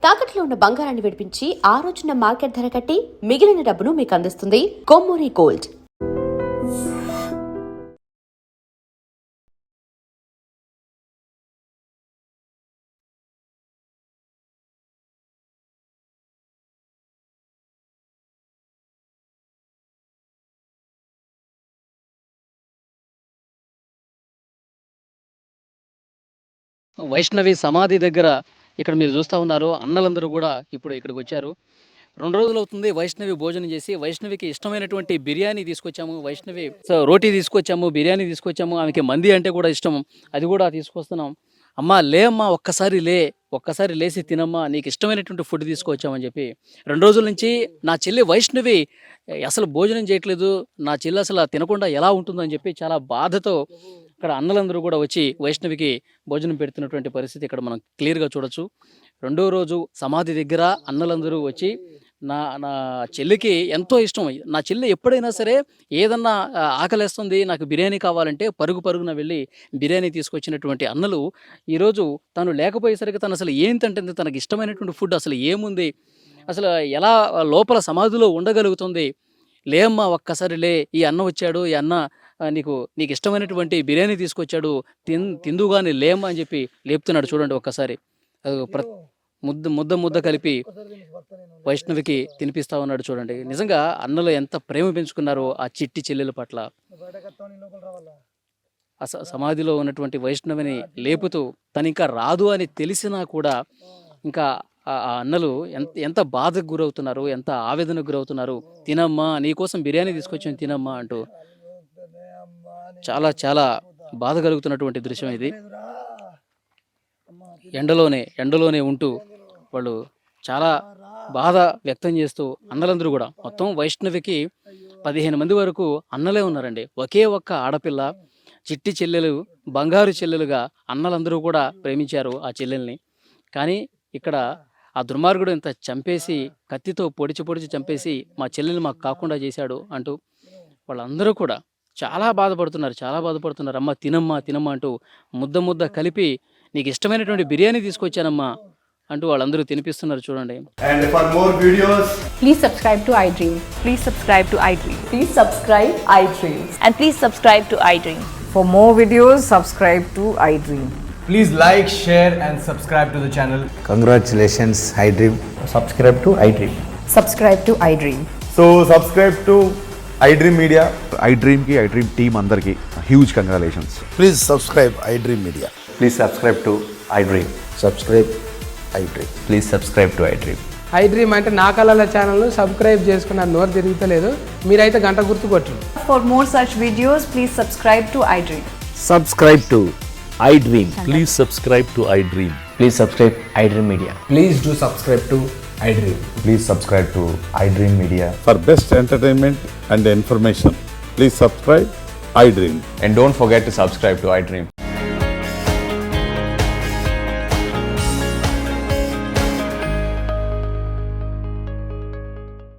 తాకట్లో ఉన్న బంగారాన్ని విడిపించి ఆ రోజున మార్కెట్ ధర కట్టి మిగిలిన డబ్బును మీకు అందిస్తుంది కొమ్మూరి గోల్డ్. వైష్ణవి సమాధి దగ్గర ఇక్కడ మీరు చూస్తూ ఉన్నారు. అన్నలందరూ కూడా ఇప్పుడు ఇక్కడికి వచ్చారు. 2 రోజులు అవుతుంది వైష్ణవి భోజనం చేసి. వైష్ణవికి ఇష్టమైనటువంటి బిర్యానీ తీసుకొచ్చాము. వైష్ణవి రోటీ తీసుకొచ్చాము, బిర్యానీ తీసుకొచ్చాము. ఆమెకి మంది అంటే కూడా ఇష్టం, అది కూడా తీసుకొస్తున్నాం. అమ్మా లే అమ్మా, ఒక్కసారి లేచి తినమ్మా, నీకు ఇష్టమైనటువంటి ఫుడ్ తీసుకొచ్చామని చెప్పి 2 రోజుల నుంచి నా చెల్లి వైష్ణవి అసలు భోజనం చేయట్లేదు, నా చెల్లి అసలు తినకుండా ఎలా ఉంటుందని చెప్పి చాలా బాధతో ఇక్కడ అన్నలందరూ కూడా వచ్చి వైష్ణవికి భోజనం పెడుతున్నటువంటి పరిస్థితి ఇక్కడ మనం క్లియర్గా చూడొచ్చు. 2వ రోజు సమాధి దగ్గర అన్నలందరూ వచ్చి నా నా చెల్లికి ఎంతో ఇష్టం. నా చెల్లి ఎప్పుడైనా సరే ఏదన్నా ఆకలేస్తుంది, నాకు బిర్యానీ కావాలంటే పరుగున వెళ్ళి బిర్యానీ తీసుకొచ్చినటువంటి అన్నలు ఈరోజు తను లేకపోయేసరికి తను అసలు ఏంటంటే తనకి ఇష్టమైనటువంటి ఫుడ్ అసలు ఏముంది, అసలు ఎలా లోపల సమాధిలో ఉండగలుగుతుంది, లేమ్మా ఒక్కసారి లే, ఈ అన్న వచ్చాడు, ఈ అన్న నీకు ఇష్టమైనటువంటి బిర్యానీ తీసుకొచ్చాడు, తిందుగాని లేమ్మా అని చెప్పి లేపుతున్నాడు. చూడండి ఒక్కసారి ముద్ద కలిపి వైష్ణవికి తినిపిస్తా ఉన్నాడు. చూడండి నిజంగా అన్నలు ఎంత ప్రేమ పెంచుకున్నారో ఆ చిట్టి చెల్లెల పట్ల. సమాధిలో ఉన్నటువంటి వైష్ణవిని లేపుతూ తను ఇంకా రాదు అని తెలిసినా కూడా ఇంకా ఆ అన్నలు ఎంత బాధకు గురవుతున్నారు, ఎంత ఆవేదనకు గురవుతున్నారు. తినమ్మా, నీకోసం బిర్యానీ తీసుకొచ్చాను తినమ్మా అంటూ చాలా చాలా బాధ కలుగుతున్నటువంటి దృశ్యం ఇది. ఎండలోనే ఉంటూ వాళ్ళు చాలా బాధ వ్యక్తం చేస్తూ అన్నలందరూ కూడా మొత్తం వైష్ణవికి 15 మంది వరకు అన్నలే ఉన్నారండి. ఒకే ఒక్క ఆడపిల్ల, చిట్టి చెల్లెలు, బంగారు చెల్లెలుగా అన్నలందరూ కూడా ప్రేమించారు ఆ చెల్లెల్ని. కానీ ఇక్కడ ఆ దుర్మార్గుడు ఇంత చంపేసి, కత్తితో పొడిచి చంపేసి మా చెల్లెల్ని మాకు కాకుండా చేశాడు అంటూ వాళ్ళందరూ కూడా చాలా బాధపడుతున్నారు. అమ్మ తినమ్మా అంటూ ముద్ద కలిపి నీకు ఇష్టమైనటువంటి బిర్యానీ తీసుకొచ్చానమ్మా అంటూ వాళ్ళందరూ తినిపిస్తున్నారు. చూడండి. And for more videos, please subscribe to iDream. Please subscribe to iDream. Please subscribe iDream. And please subscribe to iDream. For more videos, subscribe to iDream. please like, share and subscribe to the channel. Congratulations, iDream. Subscribe to iDream. Subscribe to iDream. So subscribe to iDream Media. iDream ki iDream team andarki huge congratulations. Please subscribe iDream Media. Please subscribe to iDream. Subscribe iDream. Please subscribe to iDream. iDream అంటే నా కళల ఛానల్ను subscribe చేసుకున్న నోరు తిరుగుతలేదు, మీరైతే గంట గుర్తు కొట్టండి. For more such videos, please subscribe to iDream. Subscribe to iDream. Please subscribe to iDream. Please subscribe iDream Media. Please do subscribe to iDream. Please subscribe to iDream Media. For best entertainment and information, please subscribe iDream. And don't forget to subscribe to iDream.